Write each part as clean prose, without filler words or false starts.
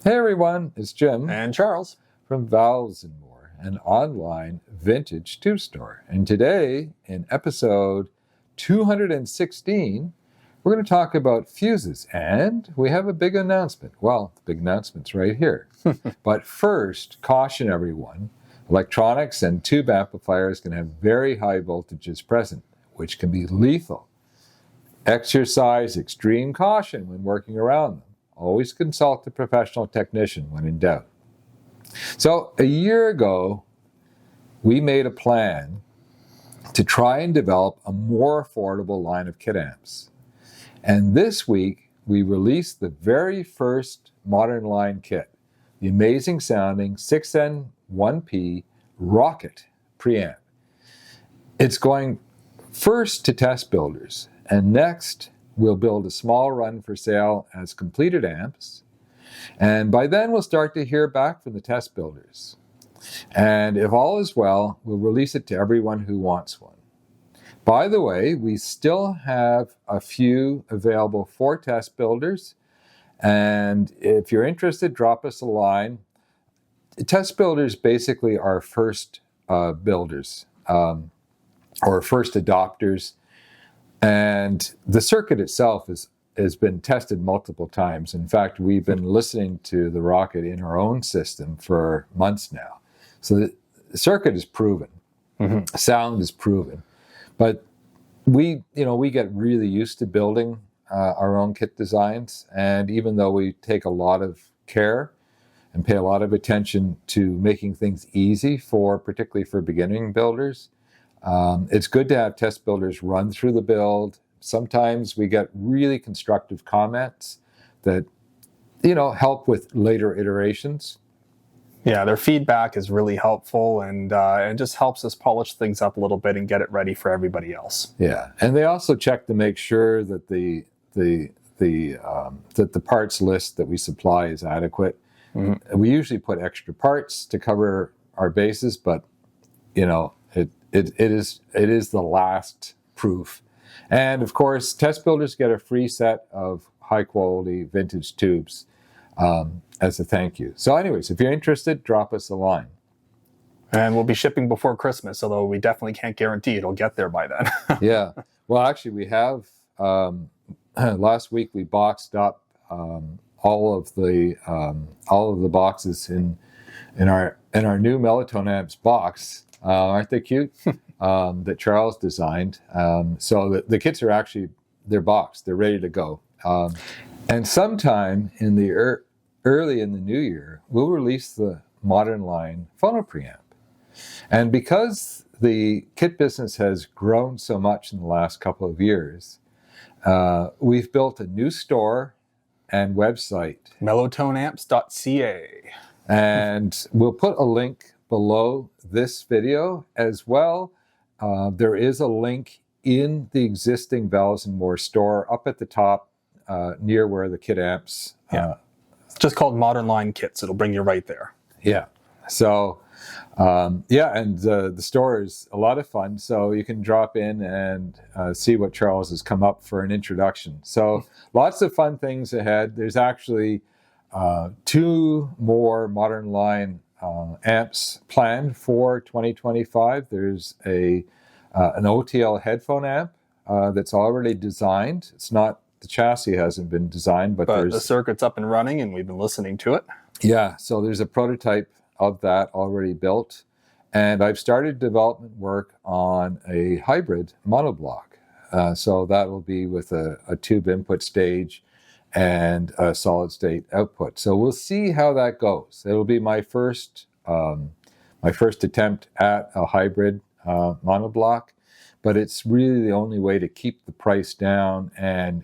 Hey everyone, it's Jim And Charles. from Valves and More, an online vintage tube store. And today, in episode 216, we're going to talk about fuses. And we have a big announcement. Well, the big announcement's right here. But first, caution everyone, electronics and tube amplifiers can have very high voltages present, which can be lethal. Exercise extreme caution when working around them. Always consult a professional technician when in doubt. So a year ago, we made a plan to try and develop a more affordable line of kit amps. And this week, we released the very first modern line kit, the amazing sounding 6N1P Rocket preamp. It's going first to test builders, and next we'll build a small run for sale as completed amps. And by then we'll start to hear back from the test builders. And if all is well, we'll release it to everyone who wants one. By the way, we still have a few available for test builders. And if you're interested, drop us a line. Test builders basically are first builders or first adopters. And the circuit itself has been tested multiple times. In fact, we've been listening to the Rocket in our own system for months now. So the circuit is proven. Mm-hmm. Sound is proven. But we get really used to building our own kit designs. And even though we take a lot of care and pay a lot of attention to making things easy particularly for beginning builders, it's good to have test builders run through the build. Sometimes we get really constructive comments that, help with later iterations. Yeah, their feedback is really helpful and it just helps us polish things up a little bit and get it ready for everybody else. Yeah, and they also check to make sure that the parts list that we supply is adequate. Mm-hmm. We usually put extra parts to cover our bases, but It is the last proof. And of course, test builders get a free set of high quality vintage tubes as a thank you. So anyways, if you're interested, drop us a line. And we'll be shipping before Christmas, although we definitely can't guarantee it'll get there by then. Yeah. Well, actually, we have, last week we boxed up all of the boxes in our new Melotone amps box. Aren't they cute? That Charles designed. So the kits are actually, they're boxed. They're ready to go. And sometime in the early in the new year, we'll release the modern line phono preamp. And because the kit business has grown so much in the last couple of years, we've built a new store and website. Melotoneamps.ca. And we'll put a link below this video as well. There is a link in the existing Valves and More store up at the top near where the kit amps. It's just called Modern Line Kits. It'll bring you right there. Yeah. So, and the store is a lot of fun. So you can drop in and see what Charles has come up for an introduction. So lots of fun things ahead. There's actually 2 more Modern Line amps planned for 2025. There's an OTL headphone amp that's already designed. It's not, the chassis hasn't been designed, but the circuit's up and running and we've been listening to it. Yeah, so there's a prototype of that already built. And I've started development work on a hybrid monoblock. So that will be with a tube input stage and a solid state output. So we'll see how that goes. It'll be my first attempt at a hybrid monoblock, but it's really the only way to keep the price down and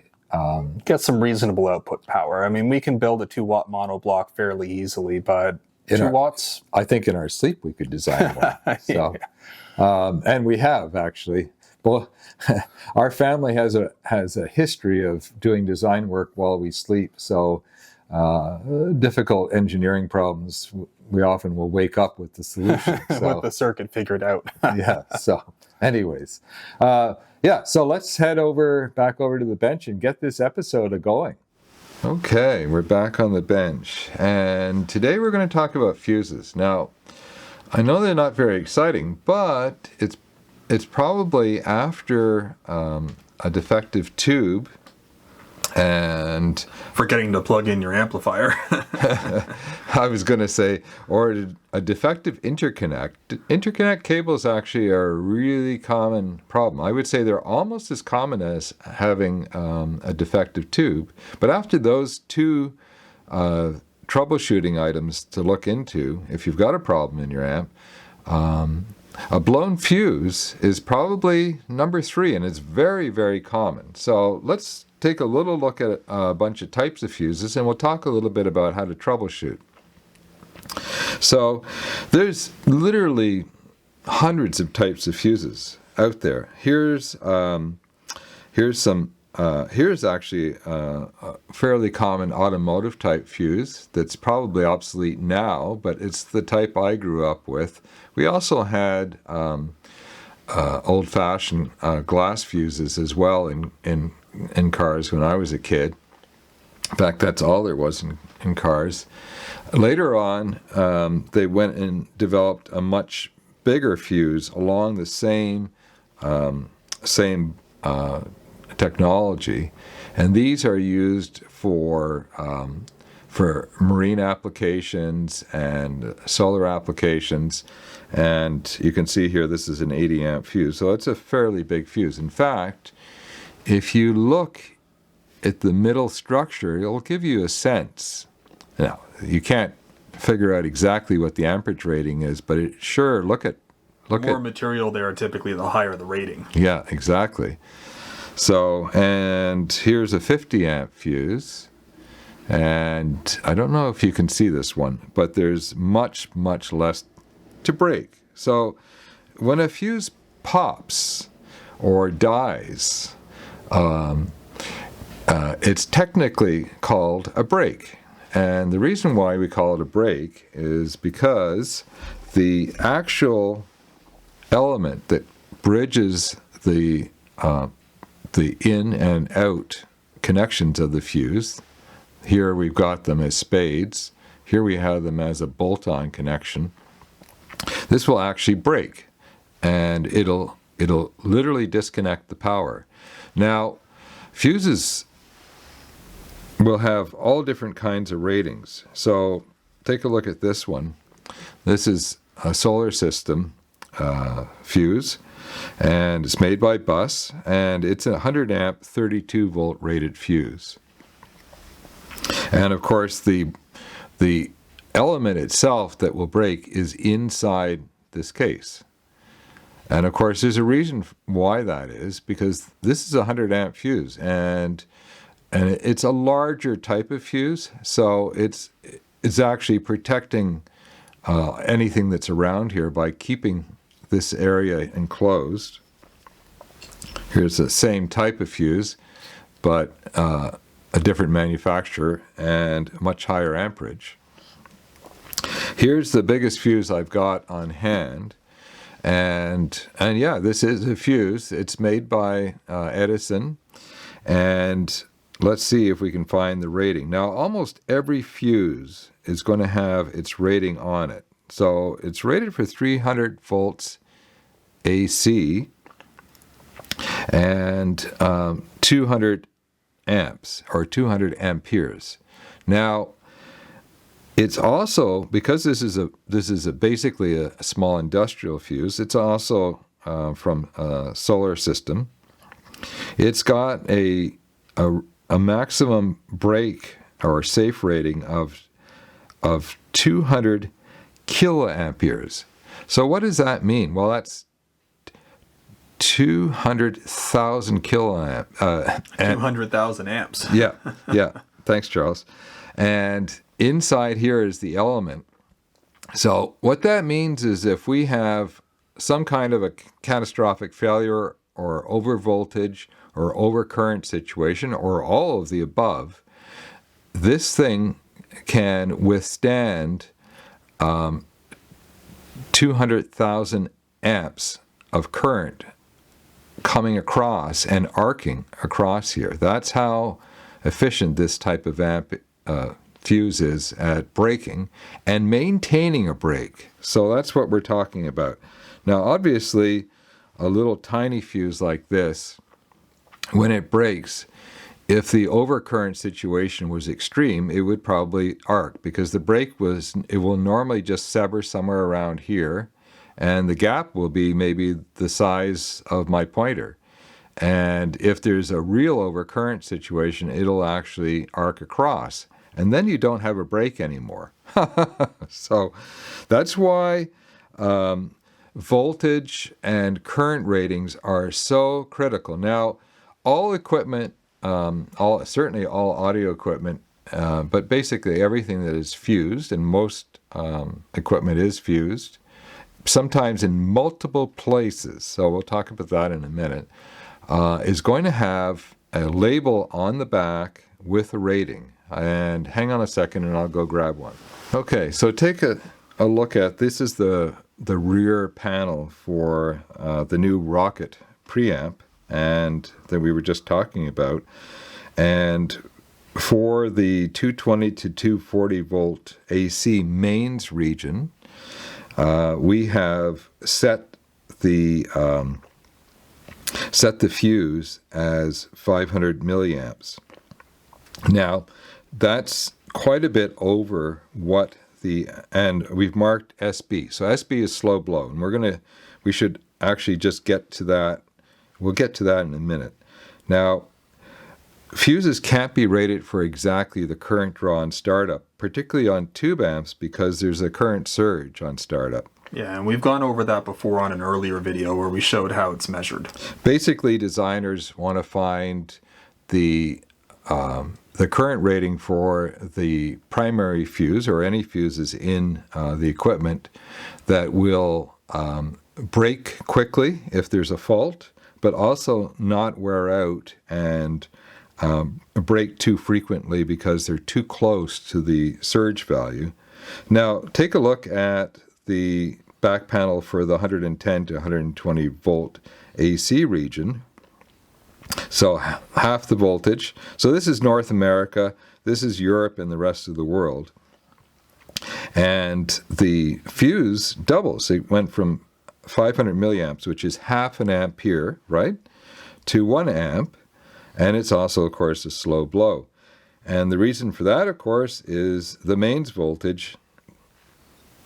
get some reasonable output power. I mean, we can build a 2-watt monoblock fairly easily, but 2 watts? I think in our sleep we could design one. So, and we have actually. Well, our family has a history of doing design work while we sleep. So difficult engineering problems, we often will wake up with the solution. So, with the circuit figured out. Yeah. So anyways, so let's head back over to the bench and get this episode going. Okay, we're back on the bench, and today we're going to talk about fuses. Now, I know they're not very exciting, but it's probably after a defective tube and Forgetting to plug in your amplifier. I was going to say, or a defective interconnect. Interconnect cables actually are a really common problem. I would say they're almost as common as having a defective tube. But after those two troubleshooting items to look into, if you've got a problem in your amp, a blown fuse is probably number 3, and it's very, very common. So let's take a little look at a bunch of types of fuses, and we'll talk a little bit about how to troubleshoot. So there's literally hundreds of types of fuses out there. Here's actually a fairly common automotive type fuse that's probably obsolete now, but it's the type I grew up with. We also had old-fashioned glass fuses as well in cars when I was a kid. In fact, that's all there was in cars. Later on, they went and developed a much bigger fuse along the same technology, and these are used for marine applications and solar applications. And you can see here this is an 80 amp fuse, so it's a fairly big fuse. In fact, if you look at the middle structure, it'll give you a sense. Now, you can't figure out exactly what the amperage rating is, but look at More material there, typically the higher the rating. Yeah, exactly. So, and here's a 50 amp fuse, and I don't know if you can see this one, but there's much, much less to break. So when a fuse pops or dies, it's technically called a break. And the reason why we call it a break is because the actual element that bridges the in and out connections of the fuse, here we've got them as spades, here we have them as a bolt-on connection. This will actually break, and it'll literally disconnect the power. Now, fuses will have all different kinds of ratings. So take a look at this one. This is a solar system fuse, and it's made by Bus, and it's a 100 amp 32 volt rated fuse. And of course the element itself that will break is inside this case. And of course there's a reason why that is, because this is a 100 amp fuse, and it's a larger type of fuse, so it's actually protecting anything that's around here by keeping this area enclosed. Here's the same type of fuse, but a different manufacturer and much higher amperage. Here's the biggest fuse I've got on hand, and yeah, this is a fuse. It's made by Edison, and let's see if we can find the rating. Now, almost every fuse is going to have its rating on it. So it's rated for 300 volts AC and 200 amps or 200 amperes. Now, it's also, because this is basically a small industrial fuse, it's also from a solar system. It's got a maximum break or safe rating of 200 kiloamperes. So what does that mean? Well, that's 200,000 kiloamp. 200,000 amps. Yeah. Thanks, Charles. And inside here is the element. So what that means is if we have some kind of a catastrophic failure or overvoltage or overcurrent situation or all of the above, this thing can withstand 200,000 amps of current coming across and arcing across here. That's how efficient this type of amp fuse is at breaking and maintaining a break. So that's what we're talking about. Now, obviously, a little tiny fuse like this, when it breaks, if the overcurrent situation was extreme, it would probably arc, because the break it will normally just sever somewhere around here, and the gap will be maybe the size of my pointer. And if there's a real overcurrent situation, it'll actually arc across, and then you don't have a break anymore. So that's why voltage and current ratings are so critical. Now, all equipment, certainly all audio equipment, but basically everything that is fused, and most equipment is fused, sometimes in multiple places, so we'll talk about that in a minute, is going to have a label on the back with a rating. And hang on a second and I'll go grab one. Okay, so take a look at, this is the rear panel for the new Rocket preamp and that we were just talking about. And for the 220 to 240 volt AC mains region, we have set the fuse as 500 milliamps. Now, that's quite a bit over what and we've marked SB. So SB is slow blow, and we should actually just get to that. We'll get to that in a minute. Now, fuses can't be rated for exactly the current draw on startup, particularly on tube amps, because there's a current surge on startup. Yeah, and we've gone over that before on an earlier video where we showed how it's measured. Basically, designers want to find the current rating for the primary fuse, or any fuses in the equipment, that will break quickly if there's a fault, but also not wear out and break too frequently because they're too close to the surge value. Now, take a look at the back panel for the 110 to 120 volt AC region. So half the voltage. So this is North America, this is Europe and the rest of the world. And the fuse doubles. It went from 500 milliamps, which is half an ampere, right, to 1 amp. And it's also, of course, a slow blow. And the reason for that, of course, is the mains voltage.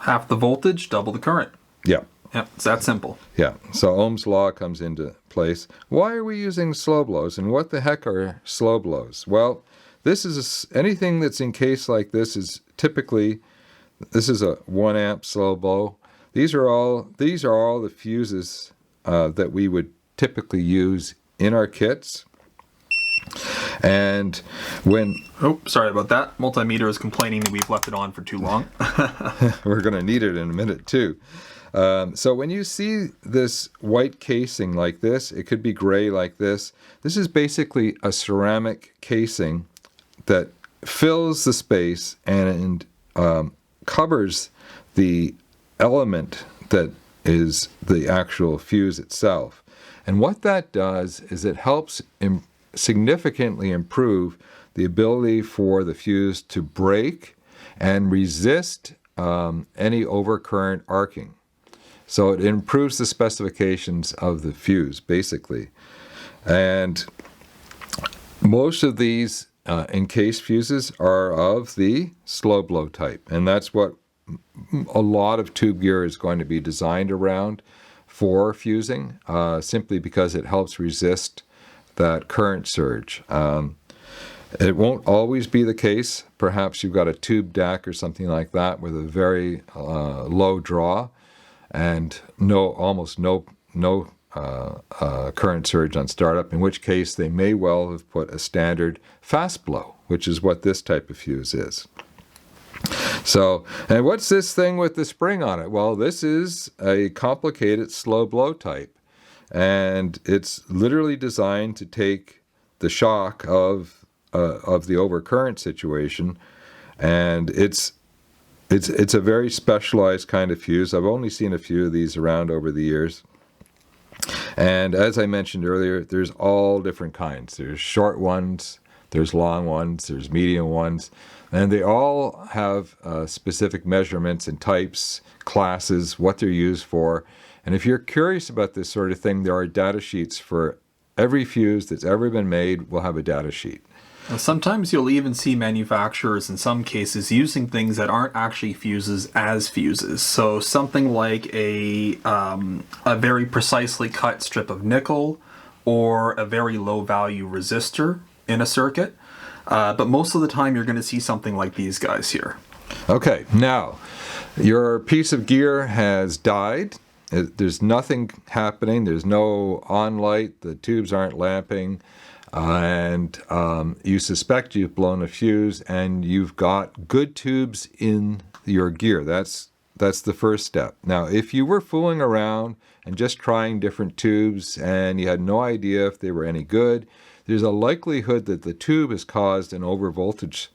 Half the voltage, double the current. Yeah. Yeah, it's that simple. Yeah, so Ohm's law comes into place. Why are we using slow blows, and what the heck are slow blows? Well, this is anything that's encased like this is typically, this is a 1 amp slow blow. These are all the fuses that we would typically use in our kits. And when... Oh, sorry about that. Multimeter is complaining that we've left it on for too long. We're going to need it in a minute too. So when you see this white casing like this, it could be gray like this. This is basically a ceramic casing that fills the space and covers the element that is the actual fuse itself. And what that does is it helps significantly improve the ability for the fuse to break and resist any overcurrent arcing. So it improves the specifications of the fuse, basically. And most of these encased fuses are of the slow blow type. And that's what a lot of tube gear is going to be designed around for fusing, simply because it helps resist that current surge. It won't always be the case. Perhaps you've got a tube DAC or something like that with a very low draw and almost no current surge on startup, in which case they may well have put a standard fast blow, which is what this type of fuse is. So, and what's this thing with the spring on it? Well, this is a complicated slow blow type, and it's literally designed to take the shock of the overcurrent situation, and it's a very specialized kind of fuse. I've only seen a few of these around over the years. And as I mentioned earlier, there's all different kinds. There's short ones, There's long ones, there's medium ones, and they all have specific measurements and types, classes, what they're used for. And if you're curious about this sort of thing, there are data sheets for every fuse that's ever been made. Will have a data sheet. Now, sometimes you'll even see manufacturers in some cases using things that aren't actually fuses as fuses. So something like a very precisely cut strip of nickel or a very low value resistor in a circuit. But most of the time you're going to see something like these guys here. Okay, now your piece of gear has died. There's nothing happening. There's no on light. The tubes aren't lamping. And you suspect you've blown a fuse, and you've got good tubes in your gear. That's the first step. Now, if you were fooling around and just trying different tubes and you had no idea if they were any good, there's a likelihood that the tube has caused an overvoltage,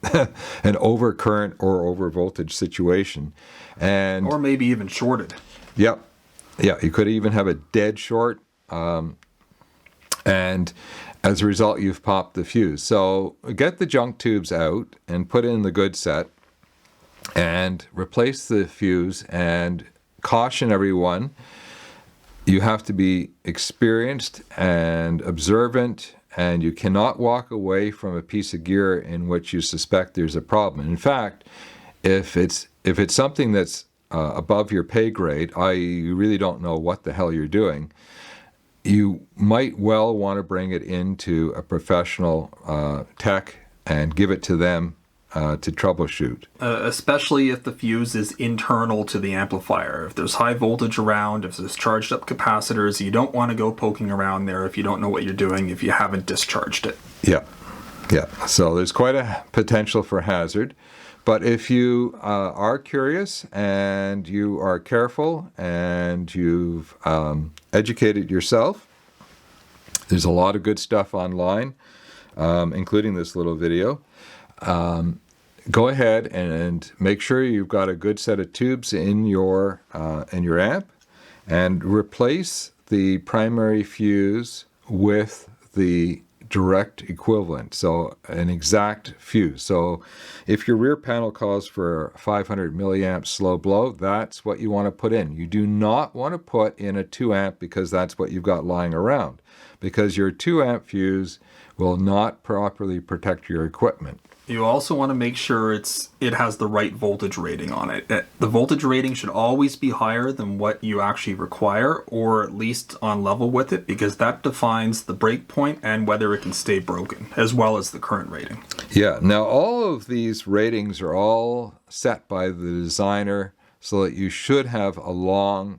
an overcurrent or overvoltage situation. Or maybe even shorted. Yep. Yeah, you could even have a dead short. And as a result, you've popped the fuse. So get the junk tubes out and put in the good set and replace the fuse, and caution everyone. You have to be experienced and observant, and you cannot walk away from a piece of gear in which you suspect there's a problem. In fact, if it's something that's above your pay grade, i.e. you really don't know what the hell you're doing, you might well want to bring it into a professional tech and give it to them to troubleshoot. Especially if the fuse is internal to the amplifier. If there's high voltage around, if there's charged up capacitors, you don't want to go poking around there if you don't know what you're doing, if you haven't discharged it. Yeah. So there's quite a potential for hazard. But if you are curious and you are careful and you've educated yourself, there's a lot of good stuff online, including this little video. Go ahead and make sure you've got a good set of tubes in your amp, and replace the primary fuse with the direct equivalent, so an exact fuse. So if your rear panel calls for 500 milliamps slow blow, that's what you want to put in. You do not want to put in a 2 amp because that's what you've got lying around, because your 2 amp fuse will not properly protect your equipment. You also want to make sure it has the right voltage rating on it. The voltage rating should always be higher than what you actually require, or at least on level with it, because that defines the break point and whether it can stay broken, as well as the current rating. Yeah, now all of these ratings are all set by the designer so that you should have a long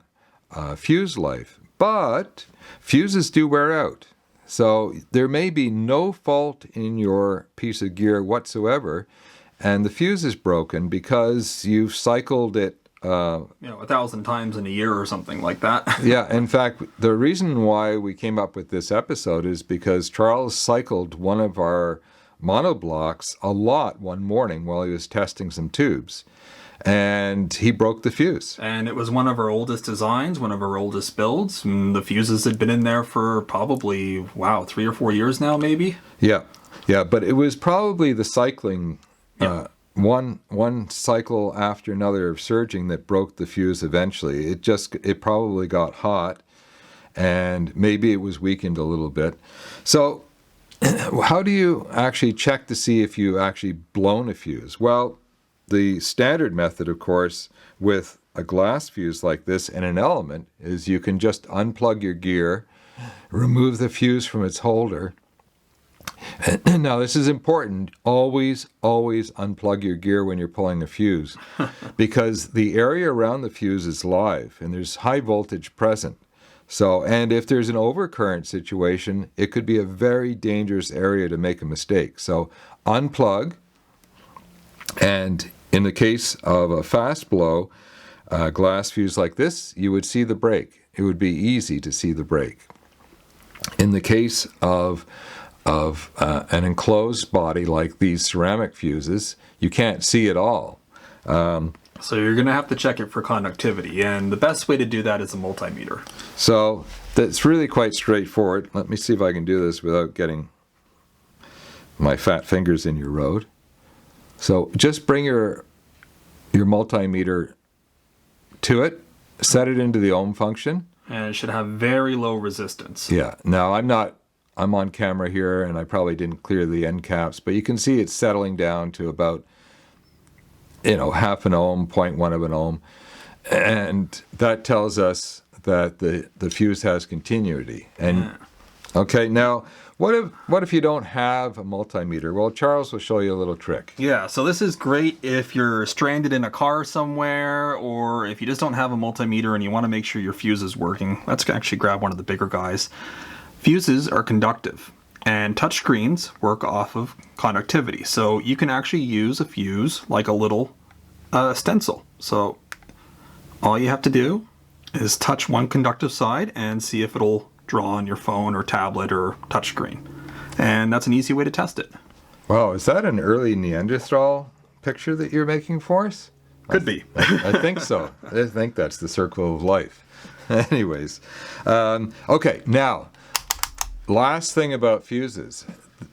fuse life, but fuses do wear out. So there may be no fault in your piece of gear whatsoever, and the fuse is broken because you've cycled it 1,000 times in a year or something like that. Yeah, in fact, the reason why we came up with this episode is because Charles cycled one of our monoblocks a lot one morning while he was testing some tubes, and he broke the fuse. And it was one of our oldest designs, one of our oldest builds. And the fuses had been in there for probably, 3 or 4 years now, maybe. Yeah, but it was probably the cycling, one cycle after another of surging that broke the fuse eventually. It probably got hot, and maybe it was weakened a little bit. So how do you actually check to see if you actually blown a fuse? Well, the standard method, of course, with a glass fuse like this and an element is you can just unplug your gear, remove the fuse from its holder. And now, this is important. Always unplug your gear when you're pulling a fuse, because the area around the fuse is live and there's high voltage present. So, and if there's an overcurrent situation, it could be a very dangerous area to make a mistake. So unplug. And in the case of a fast blow glass fuse like this, you would see the break. It would be easy to see the break. In the case of an enclosed body like these ceramic fuses, you can't see it all. So you're going to have to check it for conductivity, and the best way to do that is a multimeter. So that's really quite straightforward. Let me see if I can do this without getting my fat finger's in your road. So just bring your multimeter to it, set it into the ohm function. And it should have very low resistance. Yeah. Now I'm on camera here and I probably didn't clear the end caps, but you can see it's settling down to about, half an ohm, 0.1 of an ohm. And that tells us that the fuse has continuity. And okay, now what if you don't have a multimeter? Well, Charles will show you a little trick. Yeah, so this is great if you're stranded in a car somewhere, or if you just don't have a multimeter and you want to make sure your fuse is working. Let's actually grab one of the bigger guys. Fuses are conductive, and touchscreens work off of conductivity. So you can actually use a fuse like a little stencil. So all you have to do is touch one conductive side and see if it'll draw on your phone or tablet or touchscreen. And that's an easy way to test it. Wow, is that an early Neanderthal picture that you're making for us? Could be. I think so. I think that's the circle of life. Anyways, okay, now, last thing about fuses.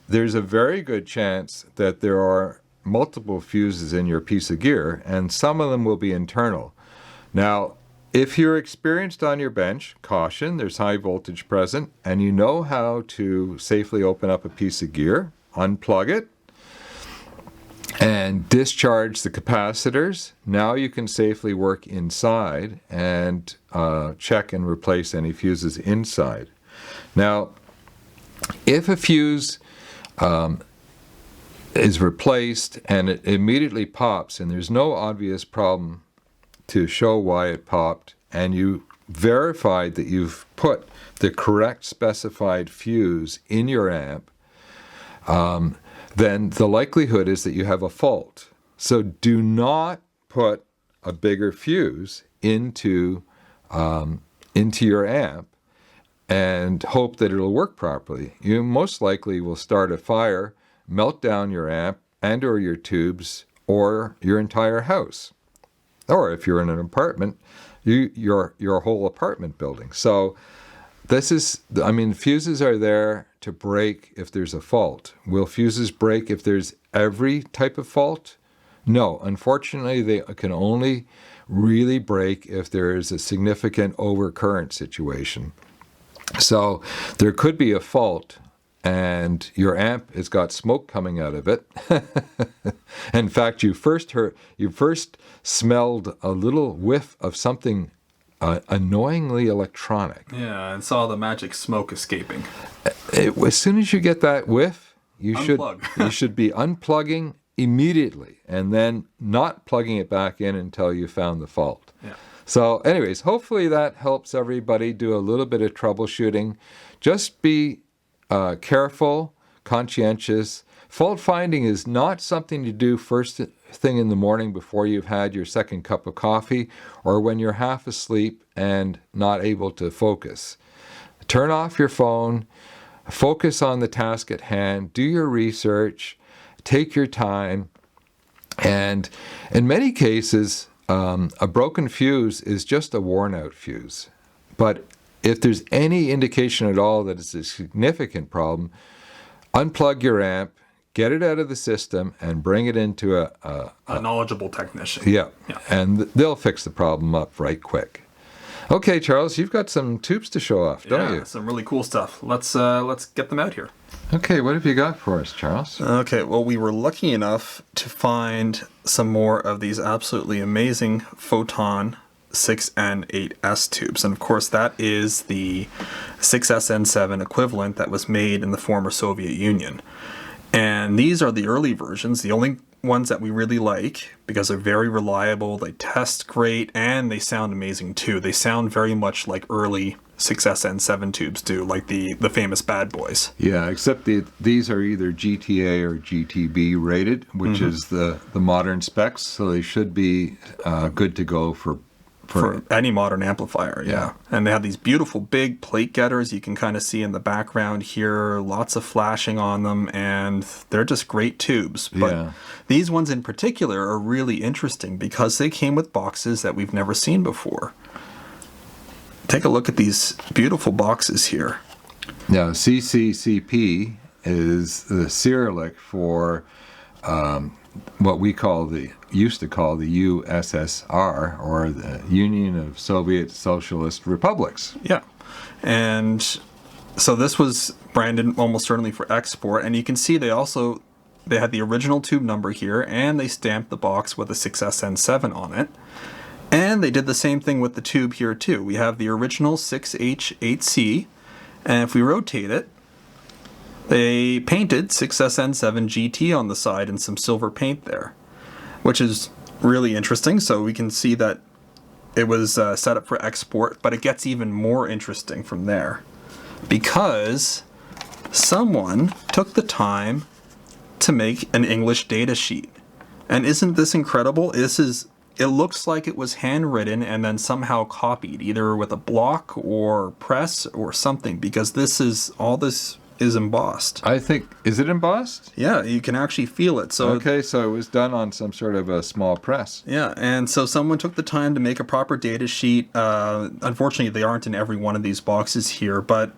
There's a very good chance that there are multiple fuses in your piece of gear, and some of them will be internal. Now, if you're experienced on your bench, caution, there's high voltage present, and you know how to safely open up a piece of gear, unplug it, and discharge the capacitors. Now you can safely work inside and check and replace any fuses inside. Now, if a fuse is replaced and it immediately pops and there's no obvious problem to show why it popped, and you verified that you've put the correct specified fuse in your amp, then the likelihood is that you have a fault. So do not put a bigger fuse into your amp and hope that it'll work properly. You most likely will start a fire, melt down your amp and or your tubes or your entire house. Or if you're in an apartment, your whole apartment building. So fuses are there to break if there's a fault. Will fuses break if there's every type of fault? No, unfortunately, they can only really break if there is a significant overcurrent situation. So there could be a fault and your amp has got smoke coming out of it. In fact, you first smelled a little whiff of something annoyingly electronic. Yeah, and saw the magic smoke escaping. As soon as you get that whiff, you Unplug. should be unplugging immediately and then not plugging it back in until you found the fault. Yeah. So anyways, hopefully that helps everybody do a little bit of troubleshooting. Just be careful, conscientious. Fault finding is not something to do first thing in the morning before you've had your second cup of coffee or when you're half asleep and not able to focus. Turn off your phone, focus on the task at hand, do your research, take your time, and in many cases, a broken fuse is just a worn out fuse. But if there's any indication at all that it's a significant problem, unplug your amp, get it out of the system, and bring it into a knowledgeable technician. Yeah, and they'll fix the problem up right quick. Okay, Charles, you've got some tubes to show off, don't you? Some really cool stuff. Let's get them out here. Okay, what have you got for us, Charles? Okay, well, we were lucky enough to find some more of these absolutely amazing Photon 6N8S tubes. And of course, that is the 6SN7 equivalent that was made in the former Soviet Union. And these are the early versions, the only ones that we really like because they're very reliable, they test great, and they sound amazing too. They sound very much like early 6SN7 tubes do, like the famous bad boys. Yeah, except these are either GTA or GTB rated, which is the modern specs, so they should be good to go for any modern amplifier, yeah. And they have these beautiful big plate getters you can kind of see in the background here, lots of flashing on them, and they're just great tubes. But these ones in particular are really interesting because they came with boxes that we've never seen before. Take a look at these beautiful boxes here. Now, CCCP is the Cyrillic for what we used to call the USSR, or the Union of Soviet Socialist Republics. Yeah. And so this was branded almost certainly for export, and you can see they had the original tube number here, and they stamped the box with a 6SN7 on it. And they did the same thing with the tube here too. We have the original 6H8C, and if we rotate it, they painted 6SN7 GT on the side and some silver paint there, which is really interesting. So we can see that it was set up for export, but it gets even more interesting from there, because someone took the time to make an English data sheet. And isn't this incredible? It looks like it was handwritten and then somehow copied, either with a block or press or something, because all this is embossed. I think, is it embossed? Yeah, you can actually feel it. So okay, so it was done on some sort of a small press. Yeah, and so someone took the time to make a proper data sheet. Unfortunately, they aren't in every one of these boxes here, but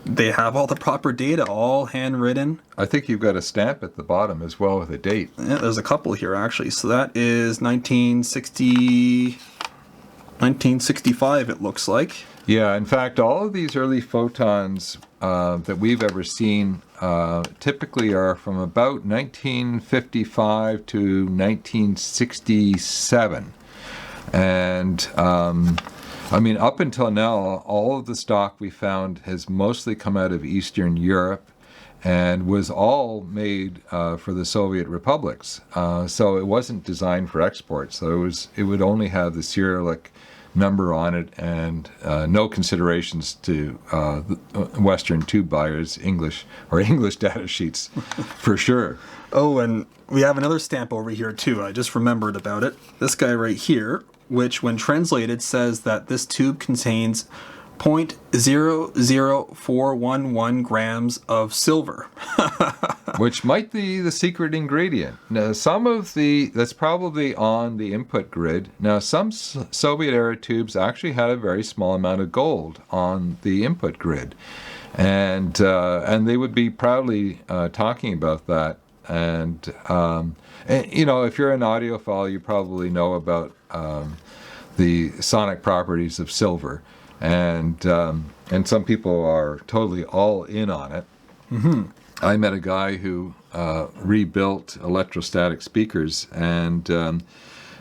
they have all the proper data, all handwritten. I think you've got a stamp at the bottom as well with a date. Yeah, there's a couple here actually. So that is 1965, it looks like. Yeah, in fact, all of these early photons that we've ever seen typically are from about 1955 to 1967. And I mean, up until now, all of the stock we found has mostly come out of Eastern Europe and was all made for the Soviet republics. So it wasn't designed for export. So it would only have the Cyrillic number on it, and no considerations to Western tube buyers, English data sheets, for sure. Oh, and we have another stamp over here too. I just remembered about it. This guy right here, which when translated says that this tube contains 0.00411 grams of silver. Which might be the secret ingredient. Now, that's probably on the input grid. Now, some Soviet-era tubes actually had a very small amount of gold on the input grid. And they would be proudly talking about that. And you know, if you're an audiophile, you probably know about the sonic properties of silver. And some people are totally all in on it. Mm-hmm. I met a guy who rebuilt electrostatic speakers, and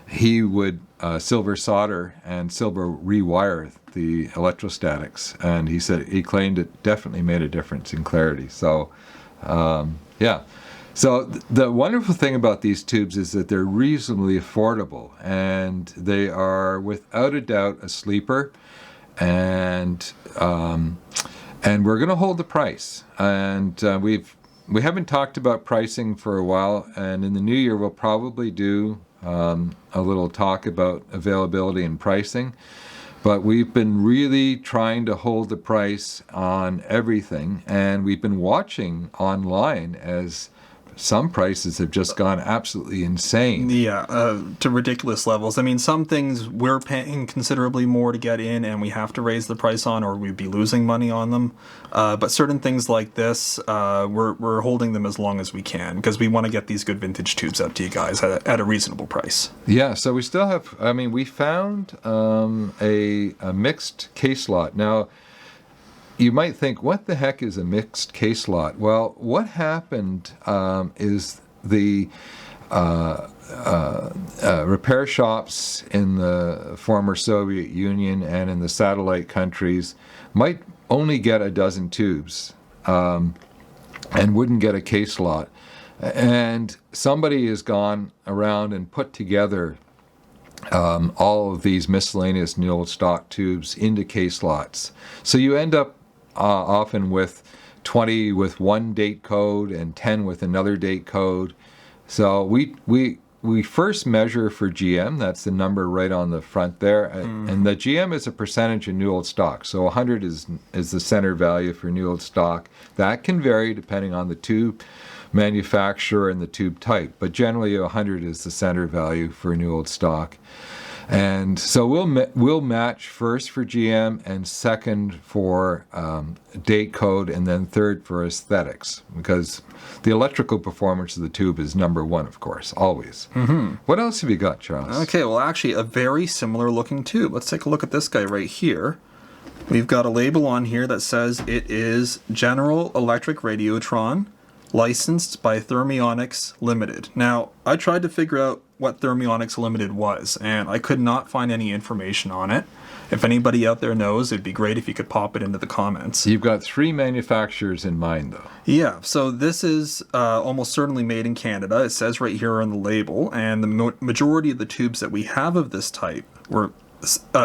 he would silver solder and silver rewire the electrostatics, and he claimed it definitely made a difference in clarity. So yeah. So the wonderful thing about these tubes is that they're reasonably affordable, and they are without a doubt a sleeper. And we're going to hold the price. And we haven't talked about pricing for a while. And in the new year, we'll probably do a little talk about availability and pricing. But we've been really trying to hold the price on everything. And we've been watching online as some prices have just gone absolutely insane. Yeah, to ridiculous levels. I mean, some things we're paying considerably more to get in, and we have to raise the price on, or we'd be losing money on them. But certain things like this, we're holding them as long as we can, because we want to get these good vintage tubes out to you guys at a reasonable price. Yeah, so we still have, I mean, we found a mixed case lot. Now, you might think, what the heck is a mixed case lot? Well, what happened is the repair shops in the former Soviet Union and in the satellite countries might only get a dozen tubes and wouldn't get a case lot. And somebody has gone around and put together all of these miscellaneous new old stock tubes into case lots. So you end up often with 20 with one date code and 10 with another date code. So we first measure for GM. That's the number right on the front there. And the GM is a percentage of new old stock. So 100 is the center value for new old stock. That can vary depending on the tube manufacturer and the tube type. But generally 100 is the center value for new old stock. And so we'll match first for GM and second for date code and then third for aesthetics, because the electrical performance of the tube is number one, of course, always. What else have you got, Charles? Okay, well, actually, a very similar looking tube. Let's take a look at this guy right here. We've got a label on here that says it is General Electric Radiotron, licensed by Thermionics Limited. Now, I tried to figure out what Thermionics Limited was, and I could not find any information on it. If anybody out there knows, it'd be great if you could pop it into the comments. You've got 3 manufacturers in mind, though. Yeah, so this is almost certainly made in Canada. It says right here on the label, and the majority of the tubes that we have of this type were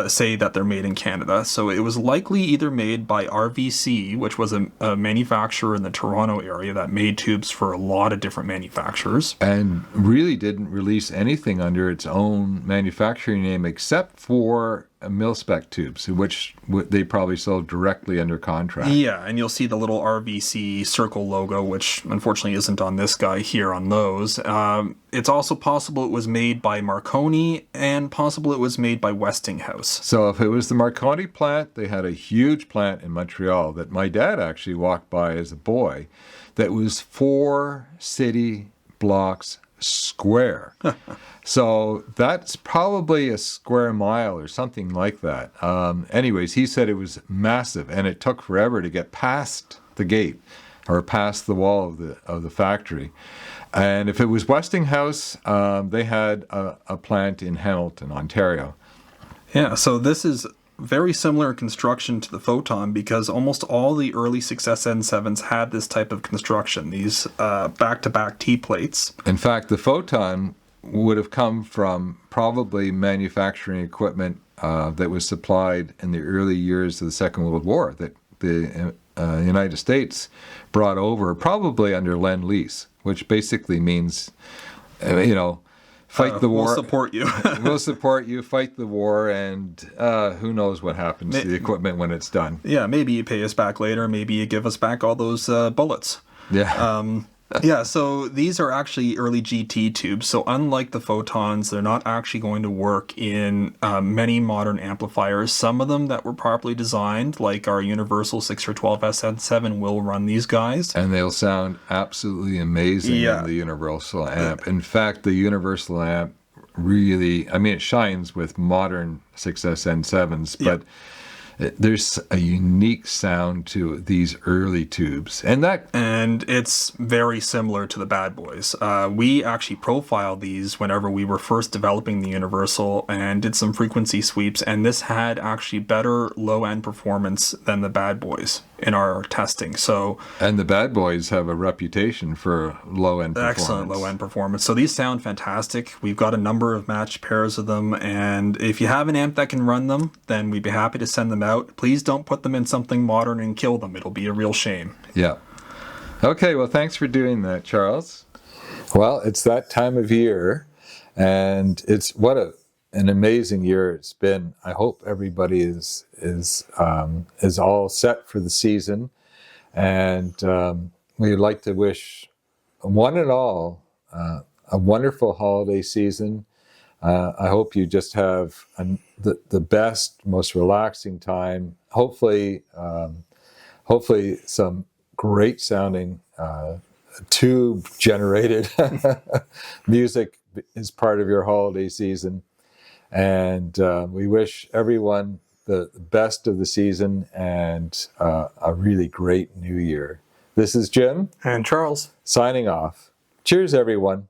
say that they're made in Canada. So it was likely either made by RVC, which was a manufacturer in the Toronto area that made tubes for a lot of different manufacturers. And really didn't release anything under its own manufacturing name except for mil-spec tubes, which they probably sold directly under contract. Yeah, and you'll see the little RVC circle logo, which unfortunately isn't on this guy here on those. It's also possible it was made by Marconi, and possible it was made by Westinghouse. So if it was the Marconi plant, they had a huge plant in Montreal that my dad actually walked by as a boy that was 4 city blocks square. So that's probably a square mile or something like that. Anyways, he said it was massive, and it took forever to get past the gate or past the wall of the factory. And if it was Westinghouse, they had a plant in Hamilton, Ontario. Yeah, so this is very similar in construction to the Photon, because almost all the early 6SN7s had this type of construction, these back-to-back T-plates. In fact, the Photon would have come from probably manufacturing equipment that was supplied in the early years of the Second World War that the United States brought over, probably under Lend-Lease, which basically means, fight the war. We'll support you. We'll support you, fight the war, and who knows what happens to the equipment when it's done. Yeah, maybe you pay us back later, maybe you give us back all those bullets. Yeah. Yeah, so these are actually early GT tubes. So unlike the Photons, they're not actually going to work in many modern amplifiers. Some of them that were properly designed, like our Universal 6 or 12 SN7, will run these guys. And they'll sound absolutely amazing in the Universal amp. In fact, the Universal amp really, it shines with modern 6SN7s, but there's a unique sound to these early tubes, and it's very similar to the bad boys. We actually profiled these whenever we were first developing the Universal and did some frequency sweeps, and this had actually better low-end performance than the bad boys in our testing. And the bad boys have a reputation for low-end performance. Excellent low-end performance. So these sound fantastic. We've got a number of matched pairs of them, and if you have an amp that can run them, then we'd be happy to send them out. Please don't put them in something modern and kill them. It'll be a real shame. Yeah. Okay, well, thanks for doing that, Charles. Well, it's that time of year, and it's an amazing year it's been. I hope everybody is all set for the season, and we'd like to wish one and all a wonderful holiday season. I hope you just have the best, most relaxing time. Hopefully some great sounding tube generated music is part of your holiday season. And we wish everyone the best of the season and a really great new year. This is Jim and Charles signing off. Cheers, everyone.